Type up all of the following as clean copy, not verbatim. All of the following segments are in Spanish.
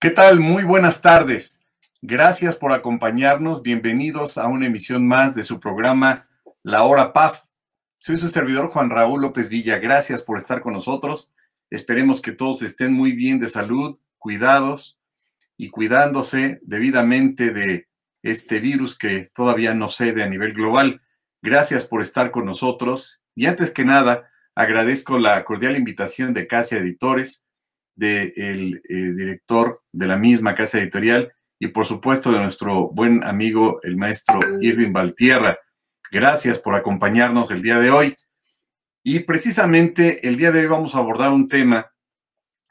¿Qué tal? Muy buenas tardes. Gracias por acompañarnos. Bienvenidos a una emisión más de su programa La Hora PAF. Soy su servidor Juan Raúl López Villa. Gracias por estar con nosotros. Esperemos que todos estén muy bien de salud, cuidados y cuidándose debidamente de este virus que todavía no cede a nivel global. Gracias por estar con nosotros. Y antes que nada, agradezco la cordial invitación de Casia Editores, del director de la misma casa editorial y por supuesto de nuestro buen amigo el maestro Irving Valtierra. Gracias por acompañarnos el día de hoy. Y precisamente el día de hoy vamos a abordar un tema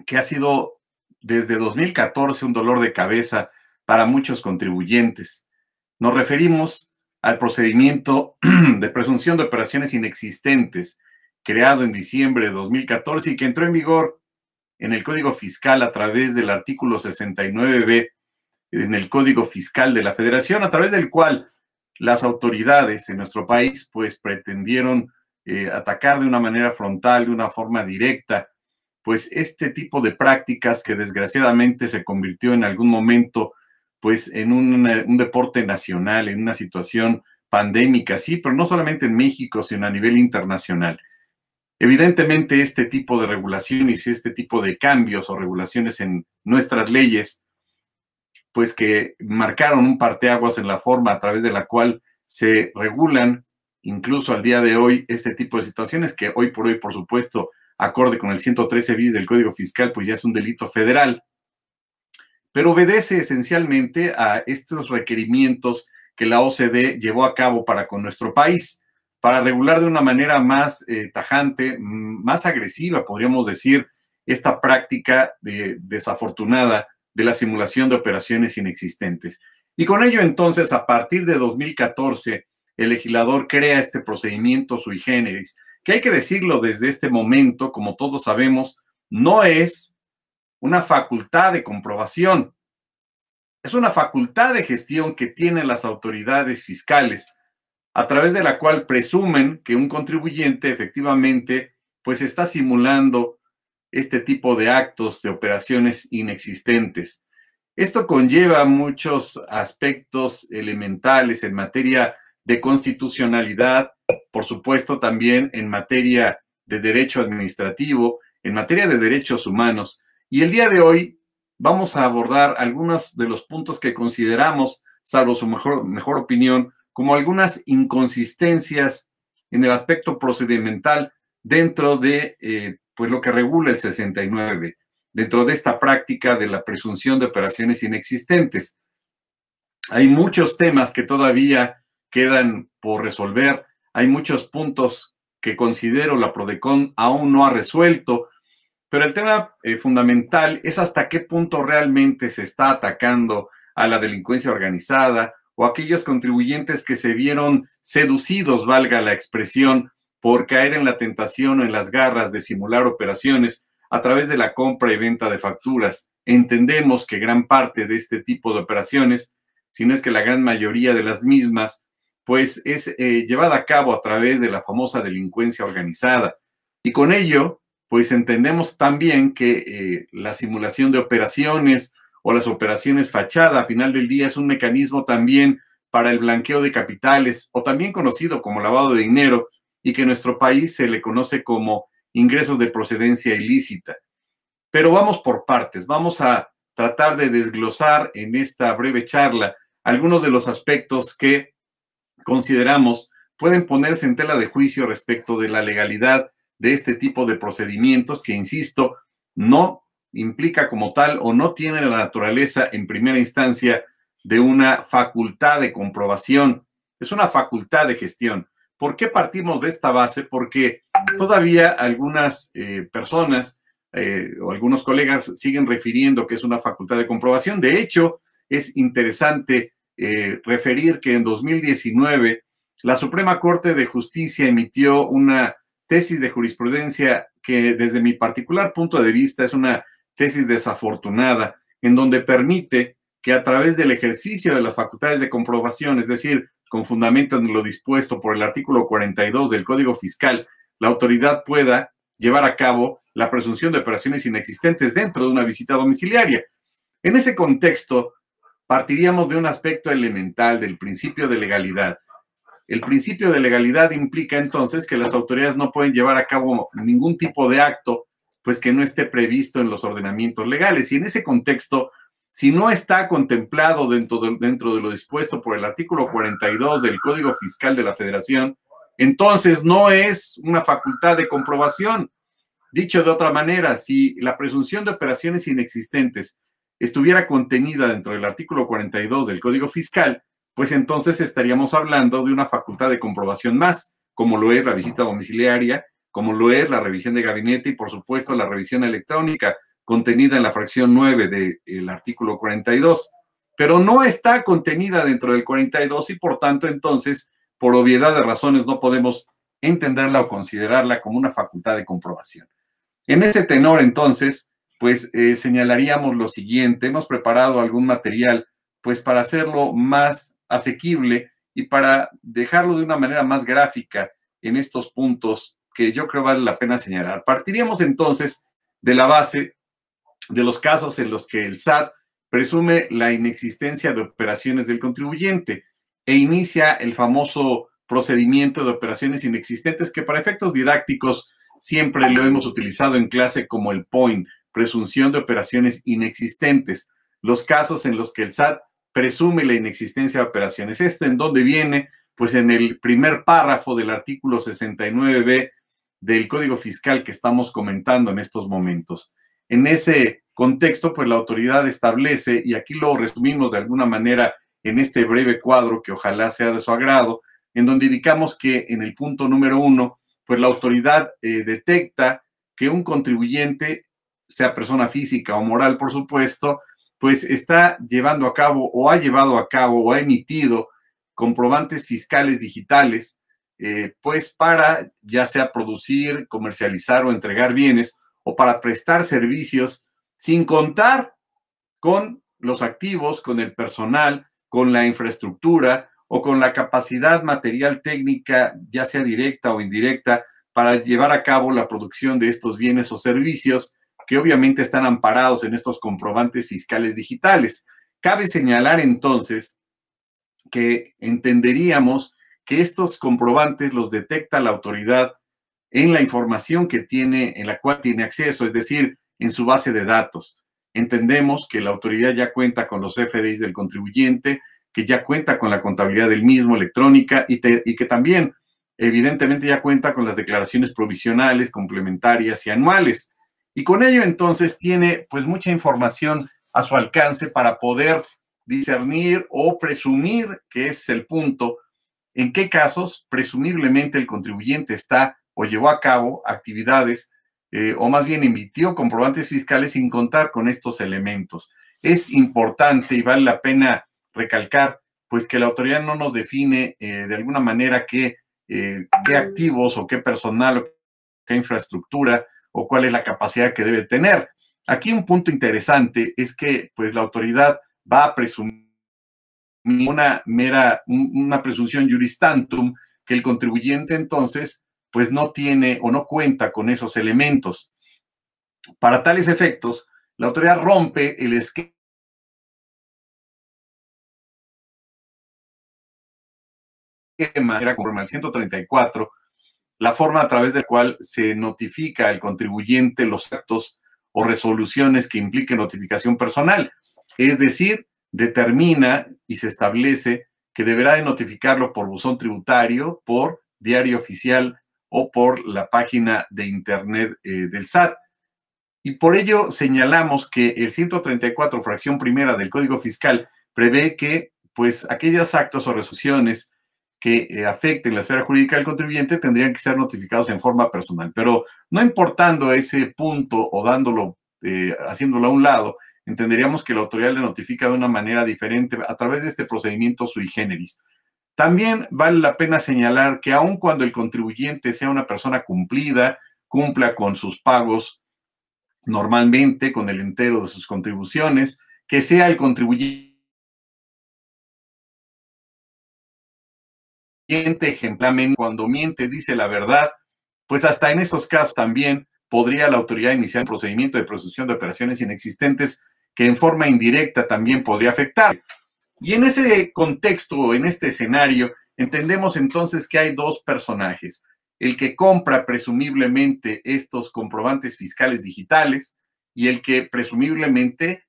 que ha sido desde 2014 un dolor de cabeza para muchos contribuyentes. Nos referimos al procedimiento de presunción de operaciones inexistentes creado en diciembre de 2014 y que entró en vigor en el Código Fiscal a través del artículo 69B en el Código Fiscal de la Federación, a través del cual las autoridades en nuestro país pues pretendieron atacar de una manera frontal, de una forma directa, pues este tipo de prácticas que desgraciadamente se convirtió en algún momento pues en un deporte nacional, en una situación pandémica, sí, pero no solamente en México, sino a nivel internacional. Evidentemente, este tipo de regulaciones y este tipo de cambios o regulaciones en nuestras leyes, pues que marcaron un parteaguas en la forma a través de la cual se regulan, incluso al día de hoy, este tipo de situaciones que hoy, por supuesto, acorde con el 113 bis del Código Fiscal, pues ya es un delito federal, pero obedece esencialmente a estos requerimientos que la OCDE llevó a cabo para con nuestro país, para regular de una manera más tajante, más agresiva, podríamos decir, esta práctica desafortunada de la simulación de operaciones inexistentes. Y con ello, entonces, a partir de 2014, el legislador crea este procedimiento sui generis, que hay que decirlo desde este momento, como todos sabemos, no es una facultad de comprobación, es una facultad de gestión que tienen las autoridades fiscales, a través de la cual presumen que un contribuyente efectivamente pues está simulando este tipo de actos de operaciones inexistentes. Esto conlleva muchos aspectos elementales en materia de constitucionalidad, por supuesto también en materia de derecho administrativo, en materia de derechos humanos. Y el día de hoy vamos a abordar algunos de los puntos que consideramos, salvo su mejor opinión, como algunas inconsistencias en el aspecto procedimental dentro de pues lo que regula el 69, dentro de esta práctica de la presunción de operaciones inexistentes. Hay muchos temas que todavía quedan por resolver, hay muchos puntos que considero la PRODECON aún no ha resuelto, pero el tema fundamental es hasta qué punto realmente se está atacando a la delincuencia organizada, o aquellos contribuyentes que se vieron seducidos, valga la expresión, por caer en la tentación o en las garras de simular operaciones a través de la compra y venta de facturas. Entendemos que gran parte de este tipo de operaciones, si no es que la gran mayoría de las mismas, pues es llevada a cabo a través de la famosa delincuencia organizada. Y con ello, pues entendemos también que la simulación de operaciones o las operaciones fachada, a final del día, es un mecanismo también para el blanqueo de capitales, o también conocido como lavado de dinero, y que en nuestro país se le conoce como ingresos de procedencia ilícita. Pero vamos por partes, vamos a tratar de desglosar en esta breve charla algunos de los aspectos que consideramos pueden ponerse en tela de juicio respecto de la legalidad de este tipo de procedimientos que, insisto, no implica como tal o no tiene la naturaleza en primera instancia de una facultad de comprobación, es una facultad de gestión. ¿Por qué partimos de esta base? Porque todavía algunas personas o algunos colegas siguen refiriendo que es una facultad de comprobación. De hecho, es interesante referir que en 2019 la Suprema Corte de Justicia emitió una tesis de jurisprudencia que desde mi particular punto de vista es una tesis desafortunada, en donde permite que a través del ejercicio de las facultades de comprobación, es decir, con fundamento en lo dispuesto por el artículo 42 del Código Fiscal, la autoridad pueda llevar a cabo la presunción de operaciones inexistentes dentro de una visita domiciliaria. En ese contexto, partiríamos de un aspecto elemental del principio de legalidad. El principio de legalidad implica entonces que las autoridades no pueden llevar a cabo ningún tipo de acto, pues que no esté previsto en los ordenamientos legales. Y en ese contexto, si no está contemplado dentro de lo dispuesto por el artículo 42 del Código Fiscal de la Federación, entonces no es una facultad de comprobación. Dicho de otra manera, si la presunción de operaciones inexistentes estuviera contenida dentro del artículo 42 del Código Fiscal, pues entonces estaríamos hablando de una facultad de comprobación más, como lo es la visita domiciliaria, como lo es la revisión de gabinete y, por supuesto, la revisión electrónica contenida en la fracción 9 del artículo 42. Pero no está contenida dentro del 42 y, por tanto, entonces, por obviedad de razones, no podemos entenderla o considerarla como una facultad de comprobación. En ese tenor, entonces, pues señalaríamos lo siguiente. Hemos preparado algún material, pues para hacerlo más asequible y para dejarlo de una manera más gráfica en estos puntos que yo creo vale la pena señalar. Partiríamos entonces de la base de los casos en los que el SAT presume la inexistencia de operaciones del contribuyente e inicia el famoso procedimiento de operaciones inexistentes, que para efectos didácticos siempre lo hemos utilizado en clase como el POIN, presunción de operaciones inexistentes. Los casos en los que el SAT presume la inexistencia de operaciones. ¿En dónde viene? Pues en el primer párrafo del artículo 69b del Código Fiscal que estamos comentando en estos momentos. En ese contexto, pues la autoridad establece, y aquí lo resumimos de alguna manera en este breve cuadro que ojalá sea de su agrado, en donde indicamos que en el punto número 1, pues la autoridad detecta que un contribuyente, sea persona física o moral, por supuesto, pues está llevando a cabo o ha llevado a cabo o ha emitido comprobantes fiscales digitales, pues para ya sea producir, comercializar o entregar bienes o para prestar servicios sin contar con los activos, con el personal, con la infraestructura o con la capacidad material técnica, ya sea directa o indirecta, para llevar a cabo la producción de estos bienes o servicios que obviamente están amparados en estos comprobantes fiscales digitales. Cabe señalar entonces que entenderíamos que estos comprobantes los detecta la autoridad en la información que tiene, en la cual tiene acceso, es decir, en su base de datos. Entendemos que la autoridad ya cuenta con los FDIs del contribuyente, que ya cuenta con la contabilidad del mismo electrónica y que también, evidentemente, ya cuenta con las declaraciones provisionales, complementarias y anuales. Y con ello, entonces, tiene pues mucha información a su alcance para poder discernir o presumir, que es el punto, en qué casos presumiblemente el contribuyente está o llevó a cabo actividades o más bien emitió comprobantes fiscales sin contar con estos elementos. Es importante y vale la pena recalcar pues que la autoridad no nos define de alguna manera qué activos o qué personal o qué infraestructura o cuál es la capacidad que debe tener. Aquí un punto interesante es que pues la autoridad va a presumir una presunción juris tantum, que el contribuyente entonces pues no tiene o no cuenta con esos elementos. Para tales efectos, la autoridad rompe el esquema conforme al 134, la forma a través de la cual se notifica al contribuyente los actos o resoluciones que impliquen notificación personal. Es decir, determina y se establece que deberá de notificarlo por buzón tributario, por diario oficial o por la página de internet del SAT. Y por ello señalamos que el 134, fracción primera del Código Fiscal, prevé que pues aquellos actos o resoluciones que afecten la esfera jurídica del contribuyente tendrían que ser notificados en forma personal. Pero no importando ese punto o dándolo, haciéndolo a un lado, entenderíamos que la autoridad le notifica de una manera diferente a través de este procedimiento sui generis. También vale la pena señalar que aun cuando el contribuyente sea una persona cumplida, cumpla con sus pagos normalmente, con el entero de sus contribuciones, que sea el contribuyente ejemplarmente, cuando miente, dice la verdad, pues hasta en esos casos también podría la autoridad iniciar un procedimiento de presunción de operaciones inexistentes que en forma indirecta también podría afectar. Y en ese contexto, en este escenario, entendemos entonces que hay dos personajes. El que compra presumiblemente estos comprobantes fiscales digitales y el que presumiblemente,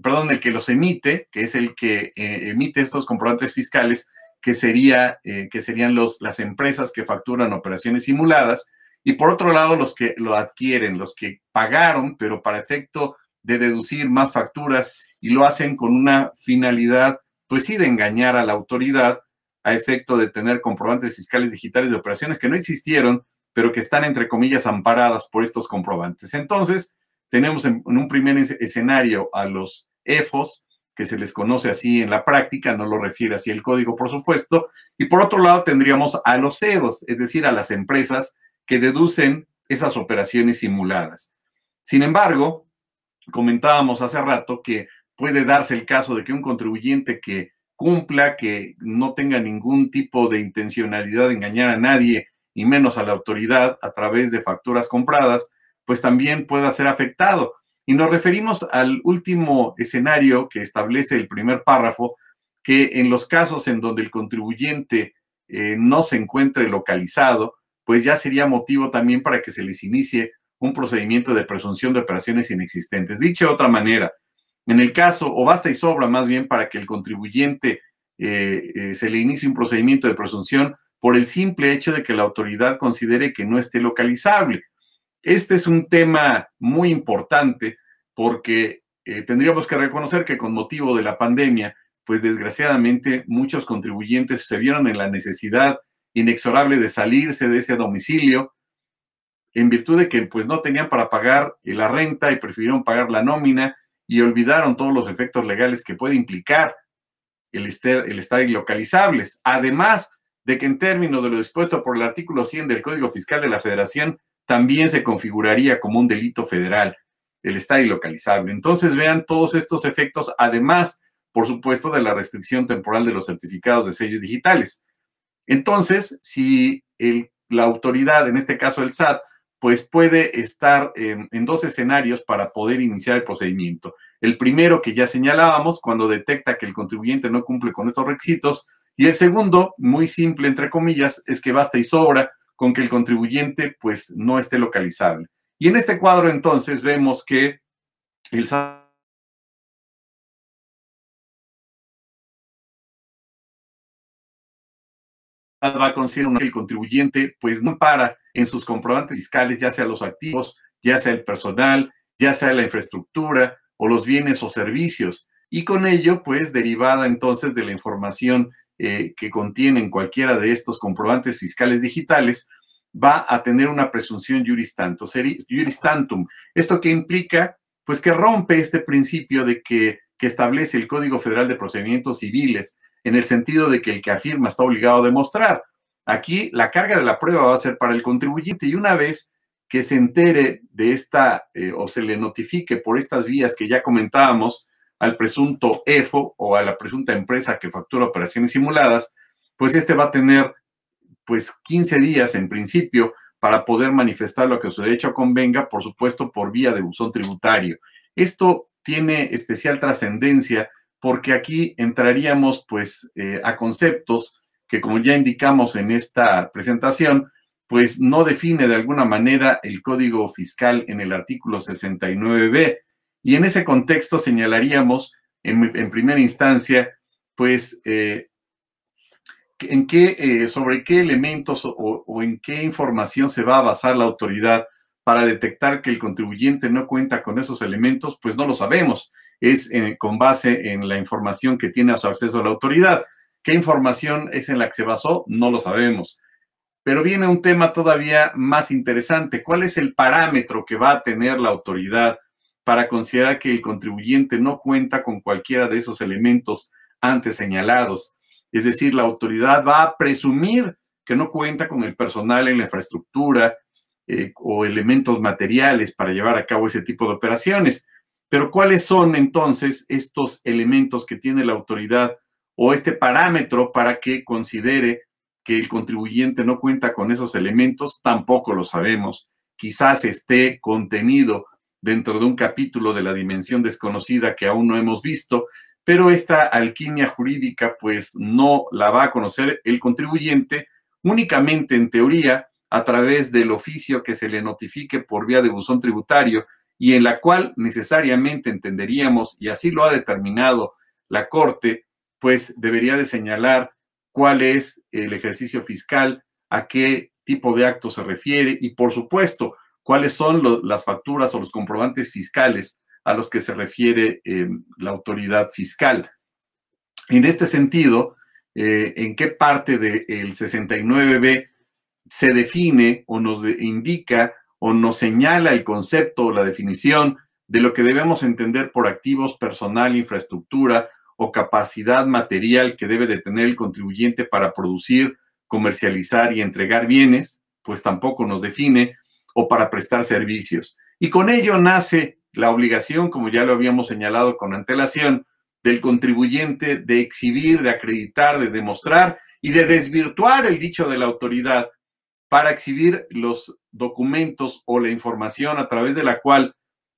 perdón, el que los emite, que es el que emite estos comprobantes fiscales, que serían las empresas que facturan operaciones simuladas, y por otro lado los que lo adquieren, los que pagaron, pero para efecto de deducir más facturas, y lo hacen con una finalidad, pues sí, de engañar a la autoridad a efecto de tener comprobantes fiscales digitales de operaciones que no existieron, pero que están, entre comillas, amparadas por estos comprobantes. Entonces, tenemos en un primer escenario a los EFOS, que se les conoce así en la práctica, no lo refiere así el código, por supuesto, y por otro lado tendríamos a los CEDOS, es decir, a las empresas que deducen esas operaciones simuladas. Sin embargo, comentábamos hace rato que puede darse el caso de que un contribuyente que cumpla, que no tenga ningún tipo de intencionalidad de engañar a nadie, y menos a la autoridad a través de facturas compradas, pues también pueda ser afectado. Y nos referimos al último escenario que establece el primer párrafo, que en los casos en donde el contribuyente no se encuentre localizado, pues ya sería motivo también para que se les inicie un procedimiento de presunción de operaciones inexistentes. Dicho de otra manera, en el caso, o basta y sobra más bien para que el contribuyente se le inicie un procedimiento de presunción por el simple hecho de que la autoridad considere que no esté localizable. Este es un tema muy importante porque tendríamos que reconocer que con motivo de la pandemia, pues desgraciadamente muchos contribuyentes se vieron en la necesidad inexorable de salirse de ese domicilio en virtud de que pues no tenían para pagar la renta y prefirieron pagar la nómina y olvidaron todos los efectos legales que puede implicar el estar ilocalizables. Además de que en términos de lo dispuesto por el artículo 100 del Código Fiscal de la Federación, también se configuraría como un delito federal el estar ilocalizable. Entonces vean todos estos efectos, además, por supuesto, de la restricción temporal de los certificados de sellos digitales. Entonces, si la autoridad, en este caso el SAT, pues puede estar en dos escenarios para poder iniciar el procedimiento. El primero que ya señalábamos, cuando detecta que el contribuyente no cumple con estos requisitos, y el segundo, muy simple, entre comillas, es que basta y sobra con que el contribuyente pues no esté localizable. Y en este cuadro entonces vemos que el SAT va a considerar que el contribuyente pues no para en sus comprobantes fiscales, ya sea los activos, ya sea el personal, ya sea la infraestructura o los bienes o servicios. Y con ello, pues derivada entonces de la información que contienen cualquiera de estos comprobantes fiscales digitales, va a tener una presunción juris tantum. ¿Esto qué implica? Pues que rompe este principio de que establece el Código Federal de Procedimientos Civiles, en el sentido de que el que afirma está obligado a demostrar. Aquí la carga de la prueba va a ser para el contribuyente, y una vez que se entere de esta o se le notifique por estas vías que ya comentábamos al presunto EFO o a la presunta empresa que factura operaciones simuladas, pues este va a tener pues 15 días en principio para poder manifestar lo que su derecho convenga, por supuesto por vía de buzón tributario. Esto tiene especial trascendencia porque aquí entraríamos pues a conceptos que, como ya indicamos en esta presentación, pues no define de alguna manera el Código Fiscal en el artículo 69b. Y en ese contexto señalaríamos en primera instancia, pues, sobre qué elementos o en qué información se va a basar la autoridad para detectar que el contribuyente no cuenta con esos elementos. Pues no lo sabemos. Es con base en la información que tiene a su acceso la autoridad. ¿Qué información es en la que se basó? No lo sabemos. Pero viene un tema todavía más interesante. ¿Cuál es el parámetro que va a tener la autoridad para considerar que el contribuyente no cuenta con cualquiera de esos elementos antes señalados? Es decir, la autoridad va a presumir que no cuenta con el personal en la infraestructura o elementos materiales para llevar a cabo ese tipo de operaciones. Pero ¿cuáles son entonces estos elementos que tiene la autoridad o este parámetro para que considere que el contribuyente no cuenta con esos elementos? Tampoco lo sabemos. Quizás esté contenido dentro de un capítulo de la dimensión desconocida que aún no hemos visto, pero esta alquimia jurídica pues no la va a conocer el contribuyente únicamente en teoría a través del oficio que se le notifique por vía de buzón tributario y en la cual necesariamente entenderíamos, y así lo ha determinado la Corte, pues debería de señalar cuál es el ejercicio fiscal, a qué tipo de acto se refiere y, por supuesto, cuáles son las facturas o los comprobantes fiscales a los que se refiere la autoridad fiscal. En este sentido, ¿en qué parte del 69B se define o nos indica o nos señala el concepto o la definición de lo que debemos entender por activos, personal, infraestructura o capacidad material que debe de tener el contribuyente para producir, comercializar y entregar bienes? Pues tampoco nos define, o para prestar servicios. Y con ello nace la obligación, como ya lo habíamos señalado con antelación, del contribuyente de exhibir, de acreditar, de demostrar y de desvirtuar el dicho de la autoridad para exhibir los documentos o la información a través de la cual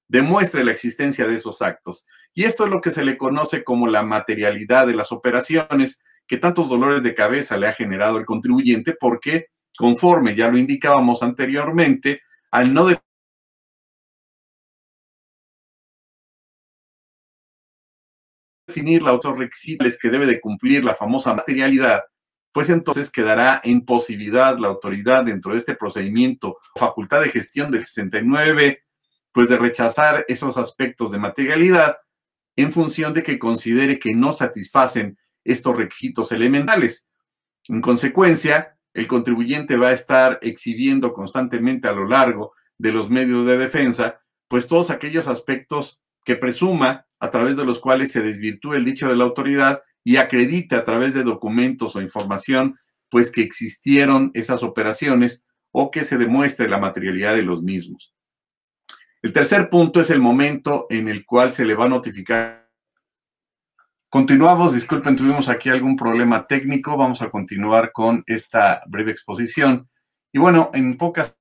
demuestre la existencia de esos actos. Y esto es lo que se le conoce como la materialidad de las operaciones, que tantos dolores de cabeza le ha generado el contribuyente, porque, conforme ya lo indicábamos anteriormente, al no definir los otros requisitos que debe de cumplir la famosa materialidad, pues entonces quedará en posibilidad la autoridad dentro de este procedimiento, facultad de gestión del 69B, pues de rechazar esos aspectos de materialidad en función de que considere que no satisfacen estos requisitos elementales. En consecuencia, el contribuyente va a estar exhibiendo constantemente a lo largo de los medios de defensa, pues todos aquellos aspectos que presuma a través de los cuales se desvirtúe el dicho de la autoridad y acredite a través de documentos o información, pues que existieron esas operaciones o que se demuestre la materialidad de los mismos. El tercer punto es el momento en el cual se le va a notificar. Continuamos, disculpen, tuvimos aquí algún problema técnico, vamos a continuar con esta breve exposición. Y bueno, en pocas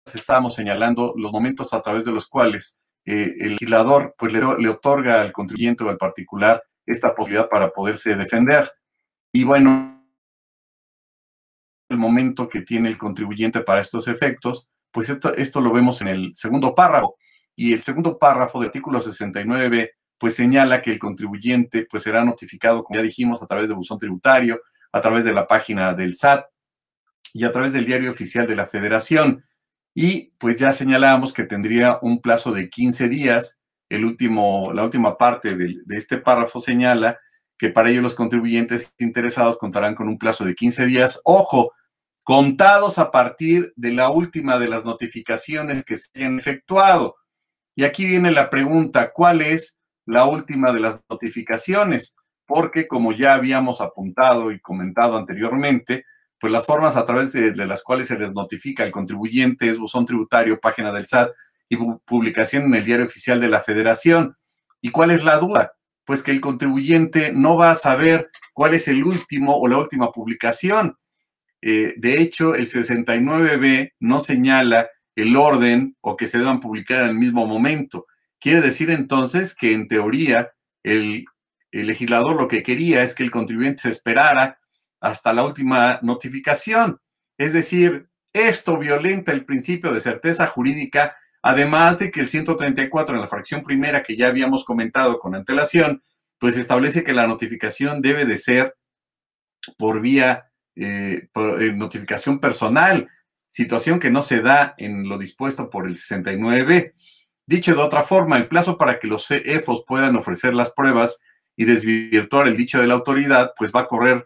estábamos señalando los momentos a través de los cuales el legislador pues le otorga al contribuyente o al particular esta posibilidad para poderse defender. Y bueno, el momento que tiene el contribuyente para estos efectos, pues esto lo vemos en el segundo párrafo. Y el segundo párrafo del artículo 69B pues señala que el contribuyente pues será notificado, como ya dijimos, a través de buzón tributario, a través de la página del SAT y a través del diario oficial de la Federación. Y pues ya señalábamos que tendría un plazo de 15 días. La última parte de este párrafo señala que para ello los contribuyentes interesados contarán con un plazo de 15 días. Ojo, contados a partir de la última de las notificaciones que se hayan efectuado. Y aquí viene la pregunta, ¿cuál es la última de las notificaciones? Porque como ya habíamos apuntado y comentado anteriormente, pues las formas a través de las cuales se les notifica al contribuyente es buzón tributario, página del SAT y publicación en el diario oficial de la Federación. ¿Y cuál es la duda? Pues que el contribuyente no va a saber cuál es el último o la última publicación. De hecho, el 69B no señala el orden o que se deban publicar en el mismo momento. Quiere decir entonces que en teoría el legislador lo que quería es que el contribuyente se esperara hasta la última notificación. Es decir, esto violenta el principio de certeza jurídica, además de que el 134 en la fracción primera que ya habíamos comentado con antelación, pues establece que la notificación debe de ser por vía por notificación personal, situación que no se da en lo dispuesto por el 69B. Dicho de otra forma, el plazo para que los CEFOS puedan ofrecer las pruebas y desvirtuar el dicho de la autoridad, pues va a correr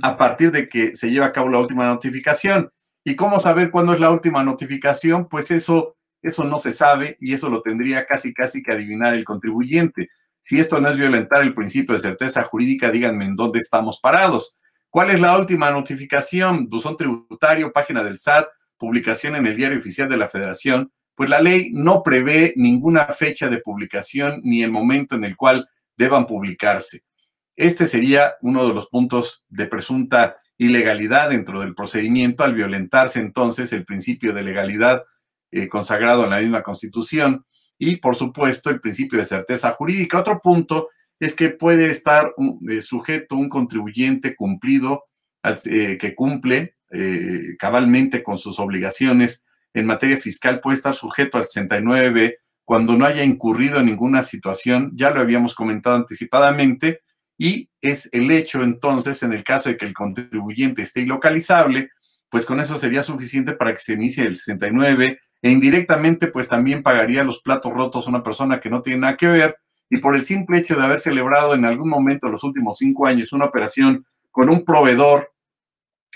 a partir de que se lleve a cabo la última notificación. ¿Y cómo saber cuándo es la última notificación? Pues eso no se sabe y eso lo tendría casi que adivinar el contribuyente. Si esto no es violentar el principio de certeza jurídica, díganme en dónde estamos parados. ¿Cuál es la última notificación? Buzón tributario, página del SAT, publicación en el diario oficial de la Federación. Pues la ley no prevé ninguna fecha de publicación ni el momento en el cual deban publicarse. Este sería uno de los puntos de presunta ilegalidad dentro del procedimiento al violentarse entonces el principio de legalidad consagrado en la misma Constitución, y por supuesto el principio de certeza jurídica. Otro punto es que puede estar sujeto un contribuyente cumplido, que cumple cabalmente con sus obligaciones en materia fiscal, puede estar sujeto al 69 cuando no haya incurrido en ninguna situación, ya lo habíamos comentado anticipadamente, y es el hecho entonces, en el caso de que el contribuyente esté ilocalizable, pues con eso sería suficiente para que se inicie el 69, e indirectamente pues también pagaría los platos rotos a una persona que no tiene nada que ver, y por el simple hecho de haber celebrado en algún momento en los últimos 5 años una operación con un proveedor,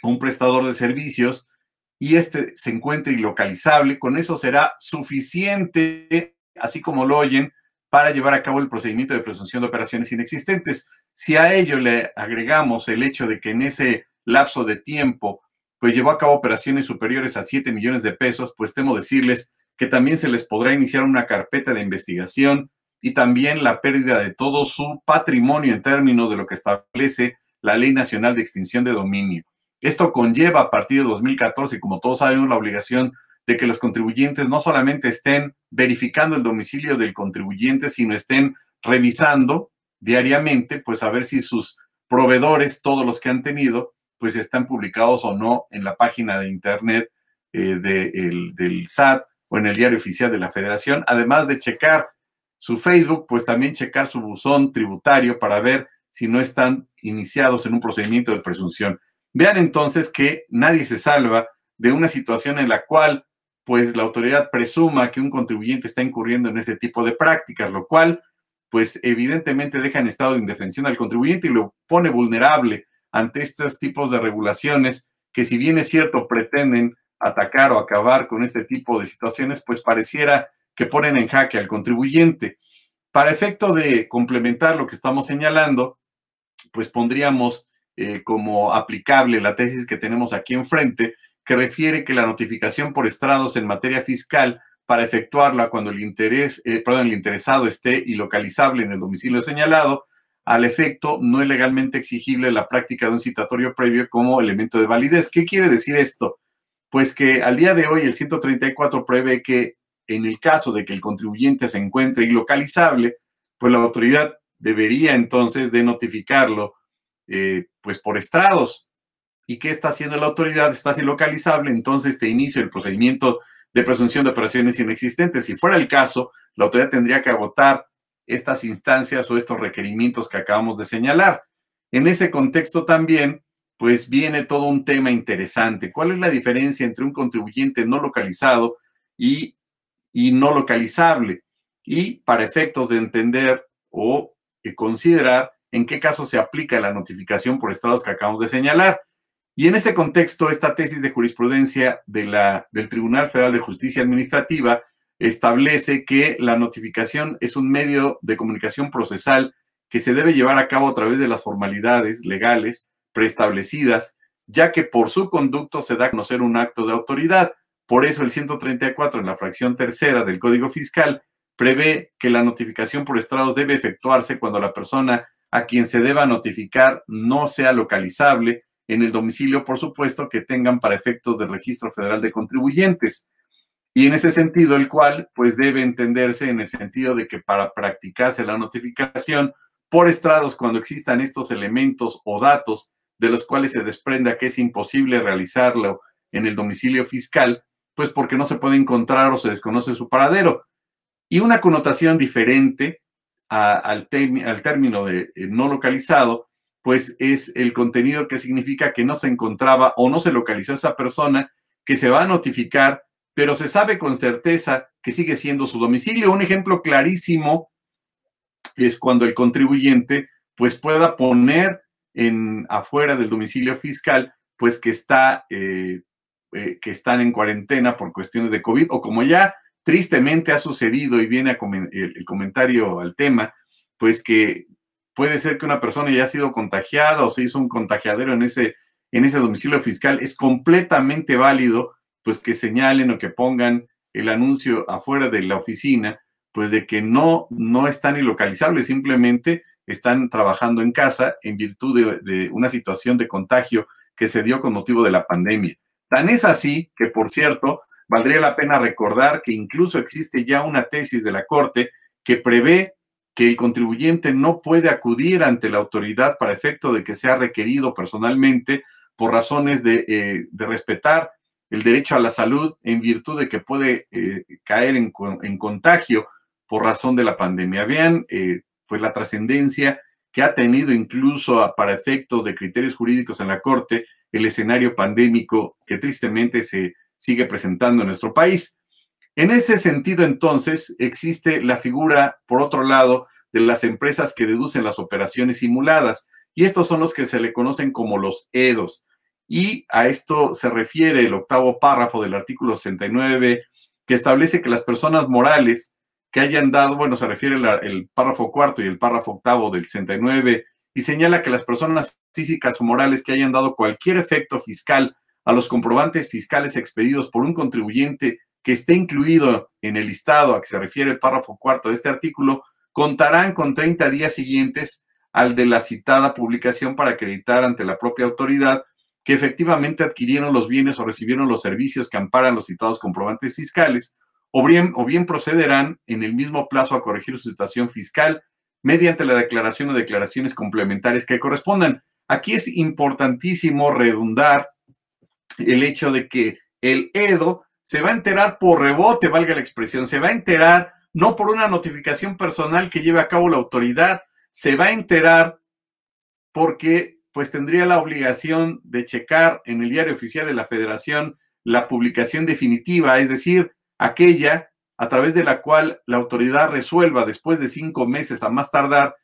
un prestador de servicios, y este se encuentra ilocalizable, con eso será suficiente, así como lo oyen, para llevar a cabo el procedimiento de presunción de operaciones inexistentes. Si a ello le agregamos el hecho de que en ese lapso de tiempo pues llevó a cabo operaciones superiores a 7 millones de pesos, pues temo decirles que también se les podrá iniciar una carpeta de investigación y también la pérdida de todo su patrimonio en términos de lo que establece la Ley Nacional de Extinción de Dominio. Esto conlleva a partir de 2014, como todos sabemos, la obligación de que los contribuyentes no solamente estén verificando el domicilio del contribuyente, sino estén revisando diariamente, pues a ver si sus proveedores, todos los que han tenido, pues están publicados o no en la página de internet del SAT o en el diario oficial de la Federación, además de checar su Facebook, pues también checar su buzón tributario para ver si no están iniciados en un procedimiento de presunción. Vean entonces que nadie se salva de una situación en la cual pues la autoridad presuma que un contribuyente está incurriendo en ese tipo de prácticas, lo cual pues evidentemente deja en estado de indefensión al contribuyente y lo pone vulnerable ante estos tipos de regulaciones que, si bien es cierto, pretenden atacar o acabar con este tipo de situaciones, pues pareciera que ponen en jaque al contribuyente. Para efecto de complementar lo que estamos señalando, pues pondríamos como aplicable la tesis que tenemos aquí enfrente, que refiere que la notificación por estrados en materia fiscal para efectuarla cuando el interesado esté ilocalizable en el domicilio señalado, al efecto no es legalmente exigible la práctica de un citatorio previo como elemento de validez. ¿Qué quiere decir esto? Pues que al día de hoy el 134 prevé que en el caso de que el contribuyente se encuentre ilocalizable, pues la autoridad debería entonces de notificarlo pues por estrados. ¿Y qué está haciendo la autoridad? Estás ilocalizable, entonces te inicia el procedimiento de presunción de operaciones inexistentes. Si fuera el caso, la autoridad tendría que agotar estas instancias o estos requerimientos que acabamos de señalar. En ese contexto también, pues viene todo un tema interesante. ¿Cuál es la diferencia entre un contribuyente no localizado y no localizable? Y para efectos de entender o considerar en qué caso se aplica la notificación por estrados que acabamos de señalar. Y en ese contexto, esta tesis de jurisprudencia del Tribunal Federal de Justicia Administrativa establece que la notificación es un medio de comunicación procesal que se debe llevar a cabo a través de las formalidades legales preestablecidas, ya que por su conducto se da a conocer un acto de autoridad. Por eso el 134 en la fracción tercera del Código Fiscal prevé que la notificación por estrados debe efectuarse cuando la persona a quien se deba notificar no sea localizable en el domicilio, por supuesto, que tengan para efectos del Registro Federal de Contribuyentes. Y en ese sentido, el cual, pues debe entenderse en el sentido de que para practicarse la notificación por estrados, cuando existan estos elementos o datos de los cuales se desprenda que es imposible realizarlo en el domicilio fiscal, pues porque no se puede encontrar o se desconoce su paradero. Y una connotación diferente al término de no localizado, pues es el contenido que significa que no se encontraba o no se localizó esa persona que se va a notificar, pero se sabe con certeza que sigue siendo su domicilio. Un ejemplo clarísimo es cuando el contribuyente pues pueda poner afuera del domicilio fiscal pues que están en cuarentena por cuestiones de COVID, o como ya tristemente ha sucedido, y viene el comentario al tema, pues que puede ser que una persona ya ha sido contagiada o se hizo un contagiadero en ese domicilio fiscal. Es completamente válido pues que señalen o que pongan el anuncio afuera de la oficina, pues de que no están ilocalizables, simplemente están trabajando en casa en virtud de una situación de contagio que se dio con motivo de la pandemia. Tan es así que, por cierto, Valdría la pena recordar que incluso existe ya una tesis de la Corte que prevé que el contribuyente no puede acudir ante la autoridad para efecto de que sea requerido personalmente por razones de respetar el derecho a la salud en virtud de que puede caer en contagio por razón de la pandemia. Vean pues la trascendencia que ha tenido incluso para efectos de criterios jurídicos en la Corte el escenario pandémico que tristemente se sigue presentando en nuestro país. En ese sentido, entonces, existe la figura, por otro lado, de las empresas que deducen las operaciones simuladas, y estos son los que se le conocen como los EDOs. Y a esto se refiere el octavo párrafo del artículo 69, que establece que las personas morales que hayan dado, bueno, se refiere el párrafo cuarto y el párrafo octavo del 69, y señala que las personas físicas o morales que hayan dado cualquier efecto fiscal a los comprobantes fiscales expedidos por un contribuyente que esté incluido en el listado a que se refiere el párrafo cuarto de este artículo, contarán con 30 días siguientes al de la citada publicación para acreditar ante la propia autoridad que efectivamente adquirieron los bienes o recibieron los servicios que amparan los citados comprobantes fiscales, o bien procederán en el mismo plazo a corregir su situación fiscal mediante la declaración o declaraciones complementarias que correspondan. Aquí es importantísimo redundar el hecho de que el EDO se va a enterar por rebote, valga la expresión, se va a enterar no por una notificación personal que lleve a cabo la autoridad, se va a enterar porque pues tendría la obligación de checar en el Diario Oficial de la Federación la publicación definitiva, es decir, aquella a través de la cual la autoridad resuelva después de 5 meses a más tardar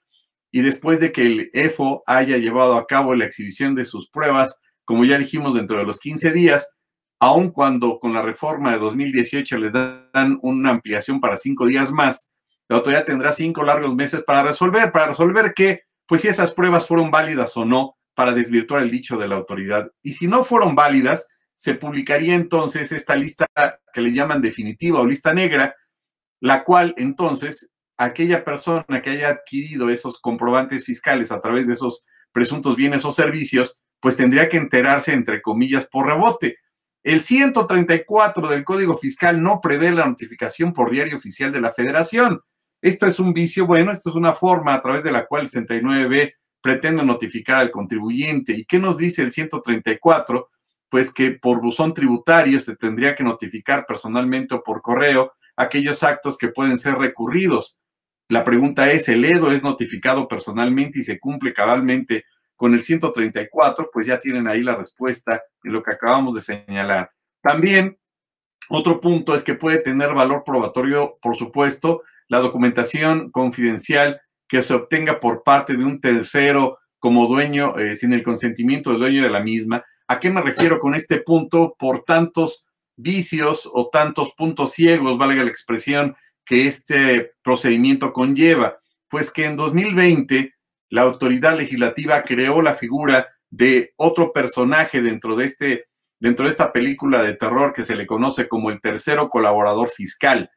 y después de que el EFO haya llevado a cabo la exhibición de sus pruebas, como ya dijimos, dentro de los 15 días, aun cuando con la reforma de 2018 les dan una ampliación para 5 días más, la autoridad tendrá 5 largos meses para resolver que, pues si esas pruebas fueron válidas o no, para desvirtuar el dicho de la autoridad. Y si no fueron válidas, se publicaría entonces esta lista que le llaman definitiva o lista negra, la cual entonces aquella persona que haya adquirido esos comprobantes fiscales a través de esos presuntos bienes o servicios, pues tendría que enterarse, entre comillas, por rebote. El 134 del Código Fiscal no prevé la notificación por Diario Oficial de la Federación. Esto es un vicio, bueno, esto es una forma a través de la cual el 69B pretende notificar al contribuyente. ¿Y qué nos dice el 134? Pues que por buzón tributario se tendría que notificar personalmente o por correo aquellos actos que pueden ser recurridos. La pregunta es, ¿el EDO es notificado personalmente y se cumple cabalmente con el 134? Pues ya tienen ahí la respuesta en lo que acabamos de señalar. También, otro punto es que puede tener valor probatorio, por supuesto, la documentación confidencial que se obtenga por parte de un tercero como dueño, sin el consentimiento del dueño de la misma. ¿A qué me refiero con este punto? Por tantos vicios o tantos puntos ciegos, valga la expresión, que este procedimiento conlleva. Pues que en 2020 la autoridad legislativa creó la figura de otro personaje dentro de esta película de terror que se le conoce como el tercero colaborador fiscal.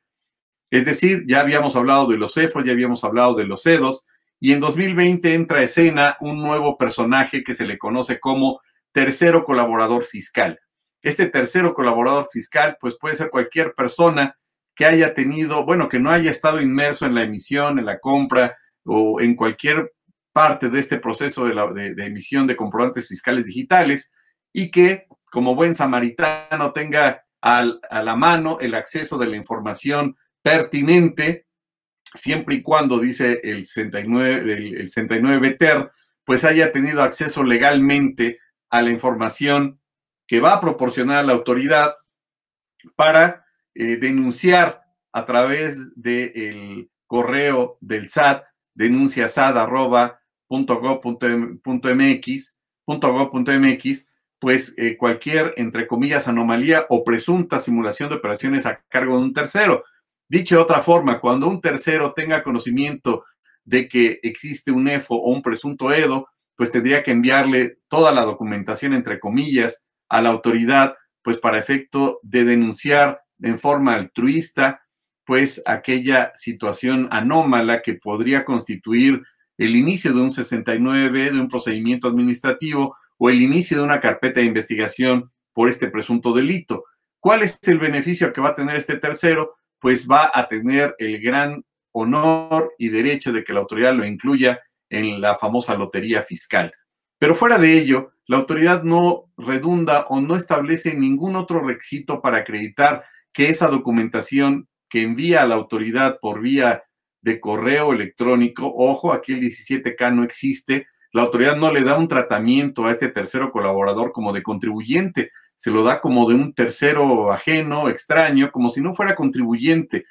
Es decir, ya habíamos hablado de los EFOS, ya habíamos hablado de los EDOS, y en 2020 entra a escena un nuevo personaje que se le conoce como tercero colaborador fiscal. Este tercero colaborador fiscal, pues puede ser cualquier persona que haya tenido, bueno, que no haya estado inmerso en la emisión, en la compra o en cualquier parte de este proceso de emisión de comprobantes fiscales digitales y que, como buen samaritano, tenga a la mano el acceso de la información pertinente, siempre y cuando, dice el 69 TER, pues haya tenido acceso legalmente a la información que va a proporcionar a la autoridad para denunciar a través del correo del SAT, denunciasad@gov.mx, pues cualquier, entre comillas, anomalía o presunta simulación de operaciones a cargo de un tercero. Dicho de otra forma, cuando un tercero tenga conocimiento de que existe un EFO o un presunto EDO, pues tendría que enviarle toda la documentación, entre comillas, a la autoridad, pues para efecto de denunciar en forma altruista, pues aquella situación anómala que podría constituir el inicio de un 69B, de un procedimiento administrativo o el inicio de una carpeta de investigación por este presunto delito. ¿Cuál es el beneficio que va a tener este tercero? Pues va a tener el gran honor y derecho de que la autoridad lo incluya en la famosa lotería fiscal. Pero fuera de ello, la autoridad no redunda o no establece ningún otro requisito para acreditar que esa documentación que envía a la autoridad por vía de correo electrónico, ojo, aquí el 17K no existe, la autoridad no le da un tratamiento a este tercero colaborador como de contribuyente, se lo da como de un tercero ajeno, extraño, como si no fuera contribuyente.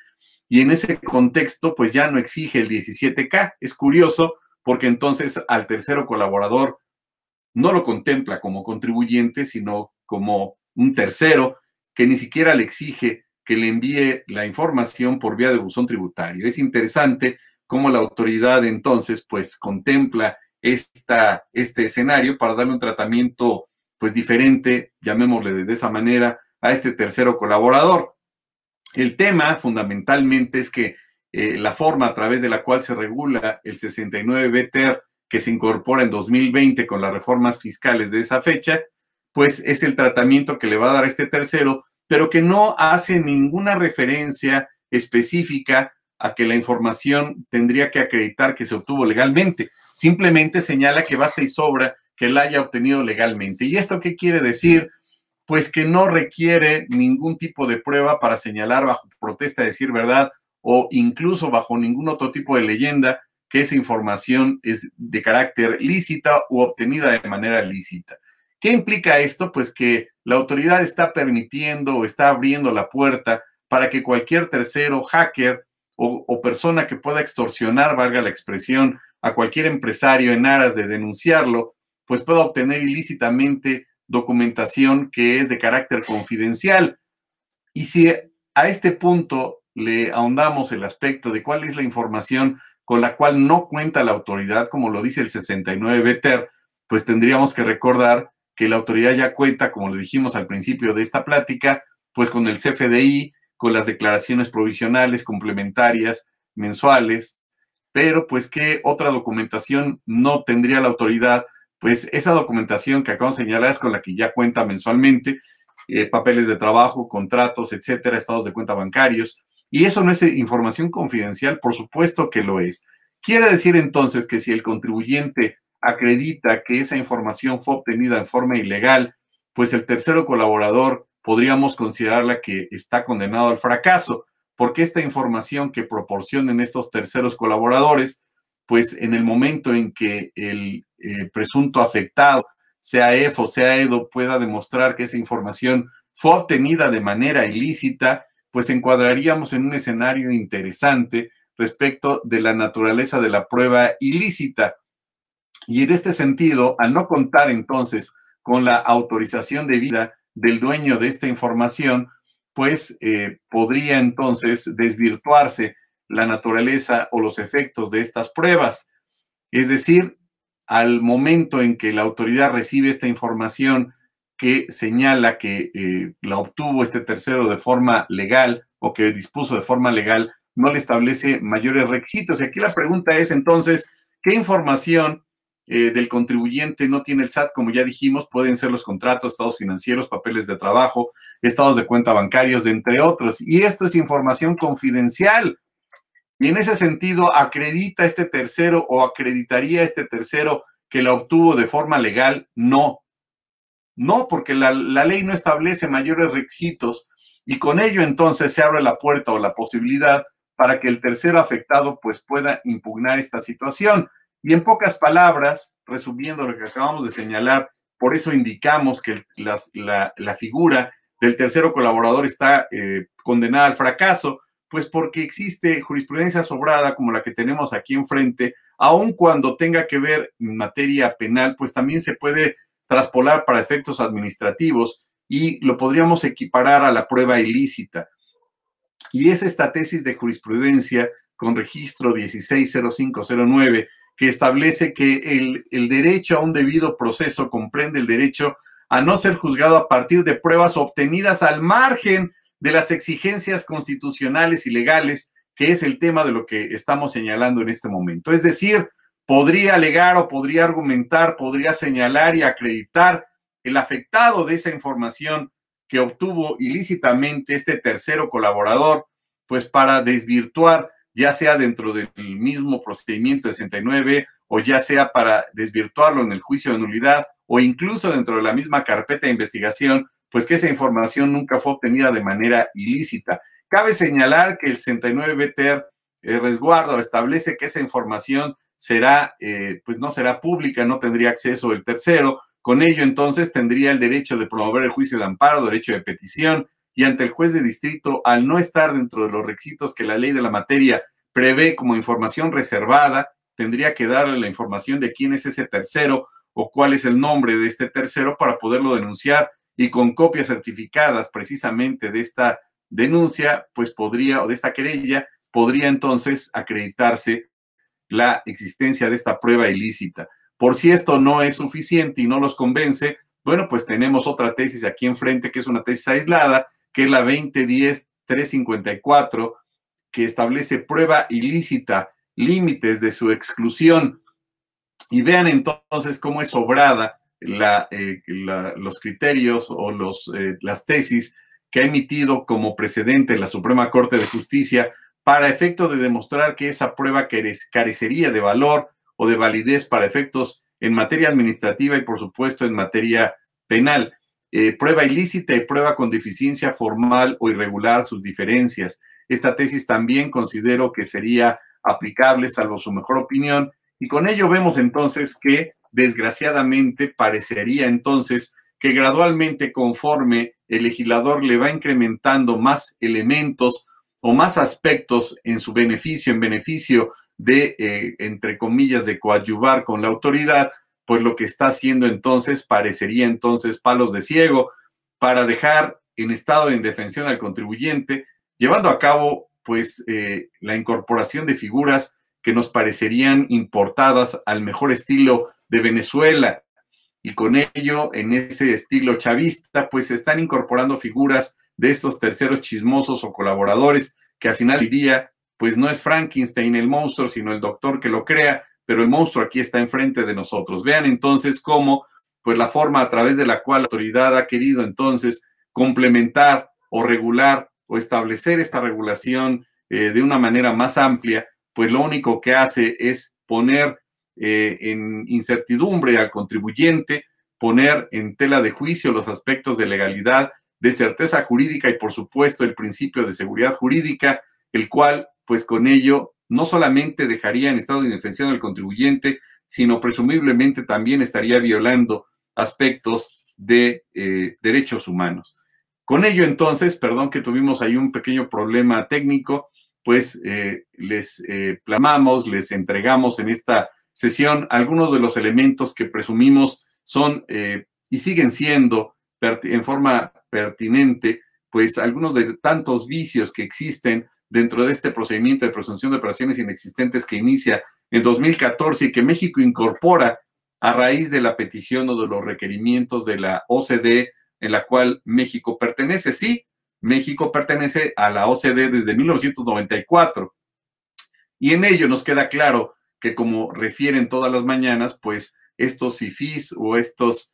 Y en ese contexto, pues ya no exige el 17K. Es curioso porque entonces al tercero colaborador no lo contempla como contribuyente, sino como un tercero que ni siquiera le exige que le envíe la información por vía de buzón tributario. Es interesante cómo la autoridad entonces pues contempla este escenario para darle un tratamiento pues diferente, llamémosle de esa manera, a este tercero colaborador. El tema fundamentalmente es que la forma a través de la cual se regula el 69 BTR que se incorpora en 2020 con las reformas fiscales de esa fecha, pues es el tratamiento que le va a dar a este tercero, pero que no hace ninguna referencia específica a que la información tendría que acreditar que se obtuvo legalmente. Simplemente señala que basta y sobra que la haya obtenido legalmente. ¿Y esto qué quiere decir? Pues que no requiere ningún tipo de prueba para señalar bajo protesta de decir verdad o incluso bajo ningún otro tipo de leyenda que esa información es de carácter lícita u obtenida de manera lícita. ¿Qué implica esto? Pues que la autoridad está permitiendo o está abriendo la puerta para que cualquier tercero, hacker o persona que pueda extorsionar, valga la expresión, a cualquier empresario en aras de denunciarlo, pues pueda obtener ilícitamente documentación que es de carácter confidencial. Y si a este punto le ahondamos el aspecto de cuál es la información con la cual no cuenta la autoridad, como lo dice el 69 BTR, pues tendríamos que recordar que la autoridad ya cuenta, como lo dijimos al principio de esta plática, pues con el CFDI, con las declaraciones provisionales complementarias mensuales, pero pues ¿qué otra documentación no tendría la autoridad? Pues esa documentación que acabo de señalar es con la que ya cuenta mensualmente, papeles de trabajo, contratos, etcétera, estados de cuenta bancarios. Y eso no es información confidencial, por supuesto que lo es. Quiere decir entonces que si el contribuyente acredita que esa información fue obtenida en forma ilegal, pues el tercero colaborador podríamos considerarla que está condenado al fracaso, porque esta información que proporcionen estos terceros colaboradores, pues en el momento en que el presunto afectado, sea EF o sea EDO, pueda demostrar que esa información fue obtenida de manera ilícita, pues encuadraríamos en un escenario interesante respecto de la naturaleza de la prueba ilícita. Y en este sentido, al no contar entonces con la autorización debida del dueño de esta información, pues podría entonces desvirtuarse la naturaleza o los efectos de estas pruebas. Es decir, al momento en que la autoridad recibe esta información que señala que la obtuvo este tercero de forma legal o que dispuso de forma legal, no le establece mayores requisitos. Y aquí la pregunta es entonces, ¿qué información del contribuyente no tiene el SAT? Como ya dijimos, pueden ser los contratos, estados financieros, papeles de trabajo, estados de cuenta bancarios, entre otros. Y esto es información confidencial. Y en ese sentido, ¿acredita este tercero o acreditaría este tercero que la obtuvo de forma legal? No. No, porque la ley no establece mayores requisitos y con ello entonces se abre la puerta o la posibilidad para que el tercero afectado pues pueda impugnar esta situación. Y en pocas palabras, resumiendo lo que acabamos de señalar, por eso indicamos que la figura del tercero colaborador está condenada al fracaso, pues porque existe jurisprudencia sobrada como la que tenemos aquí enfrente, aun cuando tenga que ver en materia penal, pues también se puede traspolar para efectos administrativos y lo podríamos equiparar a la prueba ilícita. Y es esta tesis de jurisprudencia con registro 160509 que establece que el derecho a un debido proceso comprende el derecho a no ser juzgado a partir de pruebas obtenidas al margen de las exigencias constitucionales y legales, que es el tema de lo que estamos señalando en este momento. Es decir, podría alegar o podría argumentar, podría señalar y acreditar el afectado de esa información que obtuvo ilícitamente este tercero colaborador, pues para desvirtuar, ya sea dentro del mismo procedimiento de 69 o ya sea para desvirtuarlo en el juicio de nulidad o incluso dentro de la misma carpeta de investigación, pues que esa información nunca fue obtenida de manera ilícita. Cabe señalar que el 69 ter resguardo establece que esa información será, pues no será pública, no tendría acceso el tercero. Con ello, entonces, tendría el derecho de promover el juicio de amparo, derecho de petición, y ante el juez de distrito, al no estar dentro de los requisitos que la ley de la materia prevé como información reservada, tendría que darle la información de quién es ese tercero o cuál es el nombre de este tercero para poderlo denunciar, y con copias certificadas precisamente de esta denuncia, pues podría, o de esta querella, podría entonces acreditarse la existencia de esta prueba ilícita. Por si esto no es suficiente y no los convence, bueno, pues tenemos otra tesis aquí enfrente, que es una tesis aislada, que es la 2010-354, que establece prueba ilícita, límites de su exclusión. Y vean entonces cómo es sobrada los criterios o las tesis que ha emitido como precedente la Suprema Corte de Justicia para efecto de demostrar que esa prueba carecería de valor o de validez para efectos en materia administrativa y, por supuesto, en materia penal. Prueba ilícita y prueba con deficiencia formal o irregular, sus diferencias. Esta tesis también considero que sería aplicable, salvo su mejor opinión, y con ello vemos entonces que, desgraciadamente, parecería entonces que gradualmente, conforme el legislador le va incrementando más elementos o más aspectos en su beneficio, en beneficio de, entre comillas, de coadyuvar con la autoridad, pues lo que está haciendo entonces parecería entonces palos de ciego para dejar en estado de indefensión al contribuyente, llevando a cabo pues la incorporación de figuras que nos parecerían importadas al mejor estilo de Venezuela. Y con ello, en ese estilo chavista, pues se están incorporando figuras de estos terceros chismosos o colaboradores, que al final del día, pues no es Frankenstein el monstruo, sino el doctor que lo crea, pero el monstruo aquí está enfrente de nosotros. Vean entonces cómo, pues la forma a través de la cual la autoridad ha querido entonces complementar o regular o establecer esta regulación de una manera más amplia, pues lo único que hace es poner en incertidumbre al contribuyente, poner en tela de juicio los aspectos de legalidad, de certeza jurídica y, por supuesto, el principio de seguridad jurídica, el cual, pues con ello, no solamente dejaría en estado de indefensión al contribuyente, sino presumiblemente también estaría violando aspectos de derechos humanos. Con ello, entonces, perdón que tuvimos ahí un pequeño problema técnico, pues les plasmamos, les entregamos en esta sesión algunos de los elementos que presumimos son y siguen siendo en forma pertinente, pues algunos de tantos vicios que existen dentro de este procedimiento de presunción de operaciones inexistentes que inicia en 2014 y que México incorpora a raíz de la petición o de los requerimientos de la OCDE, en la cual México pertenece. Sí, México pertenece a la OCDE desde 1994 y en ello nos queda claro que, como refieren todas las mañanas, pues estos fifís o estos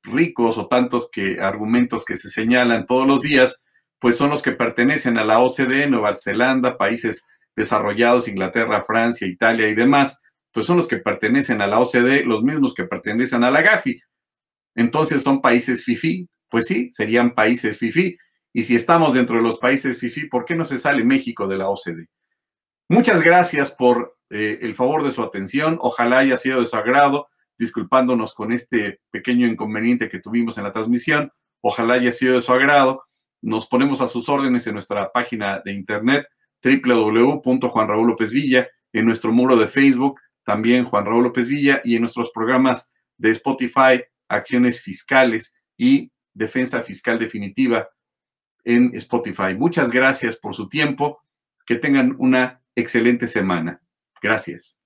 ricos o tantos argumentos que se señalan todos los días, pues son los que pertenecen a la OCDE, Nueva Zelanda, países desarrollados, Inglaterra, Francia, Italia y demás, pues son los que pertenecen a la OCDE, los mismos que pertenecen a la GAFI. Entonces, ¿son países fifí? Pues sí, serían países fifí. Y si estamos dentro de los países fifí, ¿por qué no se sale México de la OCDE? Muchas gracias por el favor de su atención. Ojalá haya sido de su agrado, disculpándonos con este pequeño inconveniente que tuvimos en la transmisión. Ojalá haya sido de su agrado. Nos ponemos a sus órdenes en nuestra página de internet www.juanraúllopezvilla, en nuestro muro de Facebook, también Juan Raúl López Villa, y en nuestros programas de Spotify, Acciones Fiscales y Defensa Fiscal Definitiva en Spotify. Muchas gracias por su tiempo. Que tengan una excelente semana. Gracias.